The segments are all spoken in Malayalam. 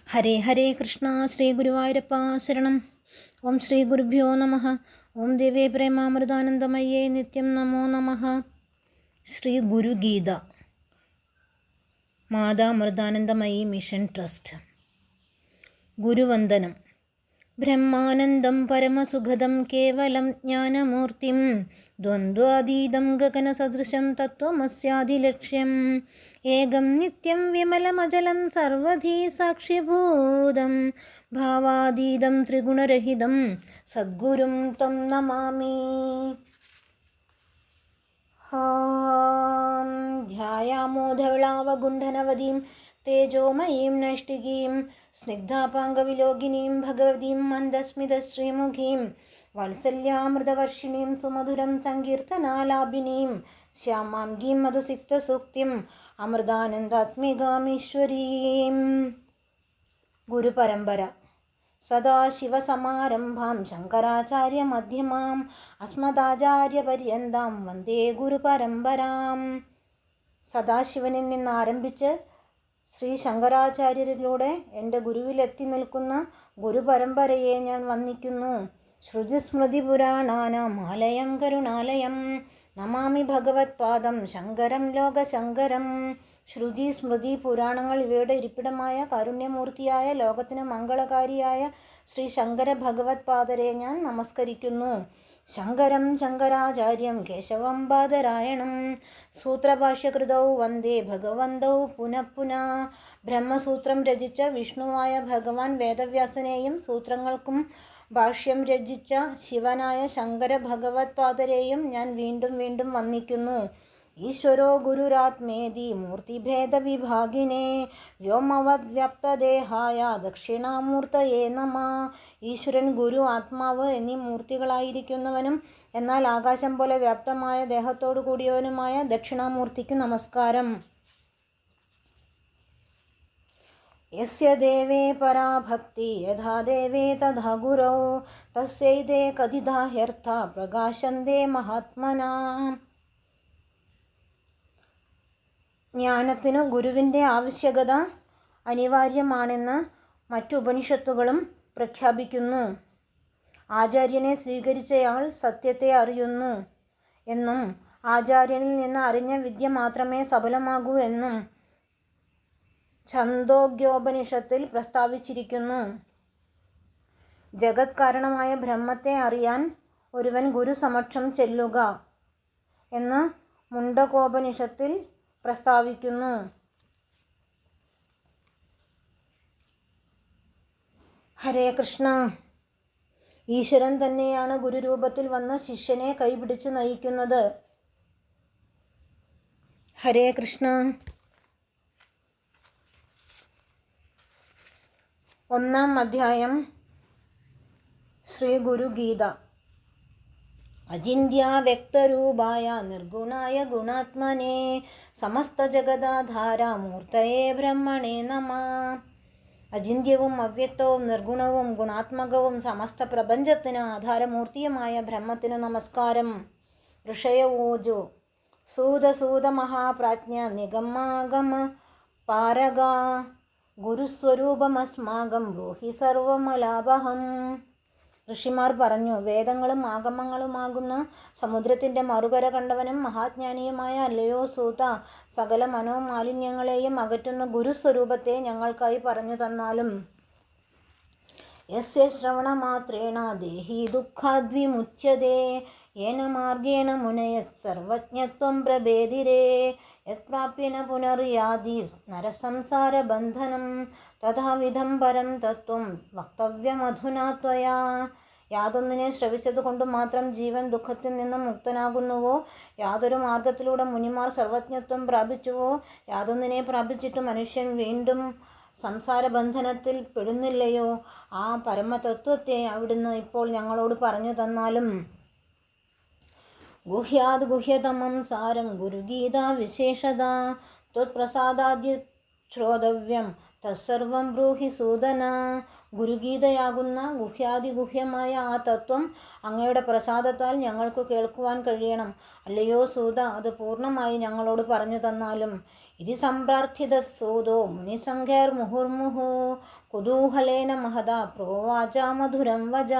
ഹരേ ഹരേ കൃഷ്ണ. ശ്രീ ഗുരുവായൂരപ്പ ശരണം. ഓം ശ്രീ ഗുരുഭ്യോ നമഃ. ഓം ദേവേ പ്രേമാമൃതാനന്ദമയ്യേ നിത്യം നമോ നമഃ. Shri Gurugeetha, Mata Amritanandamayi mission trust. ഗുരുവന്ദനം. ബ്രഹ്മാനന്ദം പരമസുഖദം കേവലം ജ്ഞാനമൂർത്തിം ദ്വന്ദ്വാതീതം ഗഗനസദൃശം തത്വമസ്യാദിലക്ഷ്യം ഏകം നിത്യം വിമലമചലം സർവധി സാക്ഷിഭൂതം ഭാവാതീതം ത്രിഗുണരഹിതം സദ്ഗുരും ത്വം നമാമി. ധ്യായാമോ ധവളാവഗുണ്ഠനവതീം തേജോമയീം നൈഷ്ഠികീം സ്നിഗ്ധാപാംഗവിലോകിനീം ഭഗവതീം മന്ദസ്മിതശ്രീമുഖീം വാത്സല്യാമൃതവർഷിണീം സുമധുരം സങ്കീർത്തനാലാപിനീം ശ്യാമാംഗീം മധുസിക്തസൂക്തിം അമൃതാനന്ദാത്മികാമീശ്വരീം. ഗുരുപരമ്പര. സദാശിവസമാരംഭാം ശങ്കരാചാര്യമധ്യമാം അസ്മദാചാര്യപര്യന്താം വന്ദേ ഗുരുപരമ്പരാം. സദാശിവനിൽ നിന്ന് ആരംഭിച്ച് ശ്രീ ശങ്കരാചാര്യരിലൂടെ എൻ്റെ ഗുരുവിലെത്തി നിൽക്കുന്ന ഗുരുപരമ്പരയെ ഞാൻ വന്ദിക്കുന്നു. ശ്രുതിസ്മൃതിപുരാണാനാം ആലയം കരുണാലയം നമാമി ഭഗവത്പാദം ശങ്കരം ലോകശങ്കരം. ശ്രുതി, സ്മൃതി, പുരാണങ്ങൾ ഇവയുടെ ഇരിപ്പിടമായ കാരുണ്യമൂർത്തിയായ ലോകത്തിന് മംഗളകാരിയായ ശ്രീ ശങ്കര ഭഗവത്പാദരെ ഞാൻ നമസ്കരിക്കുന്നു. ശങ്കരം ശങ്കരാചാര്യം കേശവം ബാദരായണം സൂത്രഭാഷ്യകൃതൗ വന്ദേ ഭഗവന്തൗ പുനഃ പുനഃ. ബ്രഹ്മസൂത്രം രചിച്ച വിഷ്ണുവായ ഭഗവാൻ വേദവ്യാസനെയും സൂത്രങ്ങൾക്കും ഭാഷ്യം രചിച്ച ശിവനായ ശങ്കര ഭഗവത്പാദരെയും ഞാൻ വീണ്ടും വീണ്ടും വന്ദിക്കുന്നു. ഈശ്വരോ ഗുരുരാത്മേതി മൂർത്തിഭേദവിഭാഗിനേ വ്യോമവദ്വ്യാപ്തദേഹായ ദക്ഷിണാമൂർത്തയേ നമഃ. ഈശ്വരൻ, ഗുരു, ആത്മാവ് എന്നീ മൂർത്തികളായിരിക്കുന്നവനും എന്നാൽ ആകാശം പോലെ വ്യാപ്തമായ ദേഹത്തോടു കൂടിയവനുമായ ദക്ഷിണാമൂർത്തിക്ക് നമസ്കാരം. യസ്യ ദേവേ പരാഭക്തി യഥാ ദേവേ തഥാ ഗുരൗ തസ്യൈതേ കഥിതാ ഹ്യർത്ഥ പ്രകാശന്തേ മഹാത്മനാം. ജ്ഞാനത്തിനു ഗുരുവിൻ്റെ ആവശ്യകത അനിവാര്യമാണെന്ന് മറ്റു ഉപനിഷത്തുകളും പ്രഖ്യാപിക്കുന്നു. ആചാര്യനെ സ്വീകരിച്ചയാൾ സത്യത്തെ അറിയുന്നു എന്നും ആചാര്യനിൽ നിന്ന് അറിഞ്ഞ വിദ്യ മാത്രമേ സഫലമാകൂ എന്നും ഛാന്ദോഗ്യോപനിഷത്തിൽ പ്രസ്താവിച്ചിരിക്കുന്നു. ജഗത് കാരണമായ ബ്രഹ്മത്തെ അറിയാൻ ഒരുവൻ ഗുരുസമക്ഷം ചെല്ലുക എന്ന് മുണ്ഡകോപനിഷത്തിൽ പ്രസ്താവിക്കുന്നു. ഹരേ കൃഷ്ണ. ഈശ്വരൻ തന്നെയാണ് ഗുരുരൂപത്തിൽ വന്ന് ശിഷ്യനെ കൈപിടിച്ച് നയിക്കുന്നത്. ഹരേ കൃഷ്ണ. 1-ാം അധ്യായം. ശ്രീ ഗുരുഗീത. അചിന്ത്യാ വ്യക്തരൂപായ നിർഗുണായ ഗുണാത്മനേ സമസ്തജഗദാധാര മൂർത്തയേ ബ്രഹ്മണേ നമഃ. അചിന്ത്യവും അവ്യക്തവും നിർഗുണവും ഗുണാത്മകവും സമസ്ത പ്രപഞ്ചത്തിന് ആധാരമൂർത്തിയുമായ ബ്രഹ്മത്തിന് നമസ്കാരം. ഋഷയോജു. സൂത മഹാപ്രാജ്ഞ നിഗമാഗമ പാരഗ ഗുരുസ്വരൂപമസ്മാകം ബ്രൂഹി സർവമലാപഹം. ഋഷിമാർ പറഞ്ഞു, വേദങ്ങളും ആഗമങ്ങളുമാകുന്ന സമുദ്രത്തിൻ്റെ മറുകര കണ്ടവനും മഹാജ്ഞാനിയുമായ അല്ലയോ സൂത, സകല മനോമാലിന്യങ്ങളെയും അകറ്റുന്ന ഗുരുസ്വരൂപത്തെ ഞങ്ങൾക്കായി പറഞ്ഞു തന്നാലും. യസ്യ ശ്രവണമാത്രേണ ദേഹി ദുഃഖാദ്വിമുച്യതേ യേന മാർഗേണ മുനയത് സർവജ്ഞത്വം പ്രഭേദിരേ യത് പ്രാപ്യേന പുനർയാതി നരസംസാരബന്ധനം തഥാവിധം പരം തത്വം വക്തവ്യമധുനാ ത്വയാ. യാതൊന്നിനെ ശ്രവിച്ചതുകൊണ്ട് മാത്രം ജീവൻ ദുഃഖത്തിൽ നിന്നും മുക്തനാകുന്നുവോ, യാതൊരു മാർഗത്തിലൂടെ മുനിമാർ സർവജ്ഞത്വം പ്രാപിച്ചുവോ, യാതൊന്നിനെ പ്രാപിച്ചിട്ട് മനുഷ്യൻ വീണ്ടും സംസാരബന്ധനത്തിൽ പെടുന്നില്ലയോ, ആ പരമതത്വത്തെ അവിടുന്ന് ഇപ്പോൾ ഞങ്ങളോട് പറഞ്ഞു തന്നാലും. ഗുഹ്യാത് ഗുഹ്യതമം സാരം ഗുരുഗീത വിശേഷത ത്വത്പ്രസാദാദ്യ ശ്രോതവ്യം തത്സർവം ബ്രൂഹി സൂദന. ഗുരുഗീതയാകുന്ന ഗുഹ്യാതിഗുഹ്യമായ ആ തത്വം അങ്ങയുടെ പ്രസാദത്താൽ ഞങ്ങൾക്ക് കേൾക്കുവാൻ കഴിയണം. അല്ലയോ സൂത, അത് പൂർണ്ണമായി ഞങ്ങളോട് പറഞ്ഞു തന്നാലും. ഇതി സംപ്രാർത്ഥിതസൂതോ മുനിസംഖ്യർമുഹുർമുഹു കുതൂഹലേന മഹതാ പ്രോവാച മധുരം വച.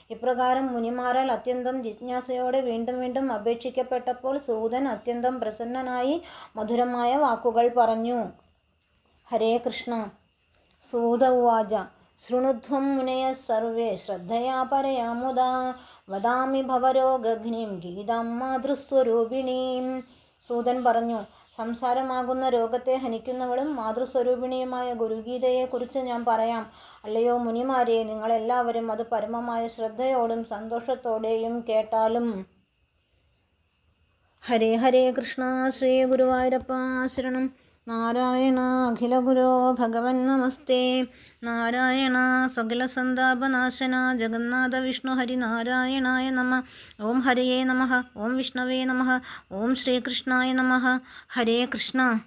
ഇപ്രകാരം മുനിമാരാൽ അത്യന്തം ജിജ്ഞാസയോടെ വീണ്ടും വീണ്ടും അപേക്ഷിക്കപ്പെട്ടപ്പോൾ സൂതൻ അത്യന്തം പ്രസന്നനായി മധുരമായ വാക്കുകൾ പറഞ്ഞു. ഹരേ കൃഷ്ണ. സൂത ഉവാച ശൃണുധ്വം മുനയഃ സർവേ ശ്രദ്ധയാ പരയാ മുദാ വദാമി ഭവരോഗഘ്നിം ഗീതാം മാതൃസ്വരൂപിണീം. സൂതൻ പറഞ്ഞു, സംസാരമാകുന്ന രോഗത്തെ ഹനിക്കുന്നവളും മാതൃസ്വരൂപിണിയുമായ ഗുരുഗീതയെക്കുറിച്ച് ഞാൻ പറയാം. അല്ലയോ മുനിമാരെ, നിങ്ങളെല്ലാവരും അത് പരമമായ ശ്രദ്ധയോടും സന്തോഷത്തോടെയും കേട്ടാലും. ഹരേ ഹരേ കൃഷ്ണ. ശ്രീ ഗുരുവായൂരപ്പ ശരണം. നാരായണ അഖില ഗുരോ ഭഗവൻ നമസ്തേ. നാരായണ സകലസന്താപനാശന ജഗന്നാഥ വിഷ്ണു ഹരി നാരായണായ നമ. ഓം ഹരയേ നമഃ. ഓം വിഷ്ണവേ നമഃ. ഓം ശ്രീകൃഷ്ണായ നമഃ. ഹരേ കൃഷ്ണ.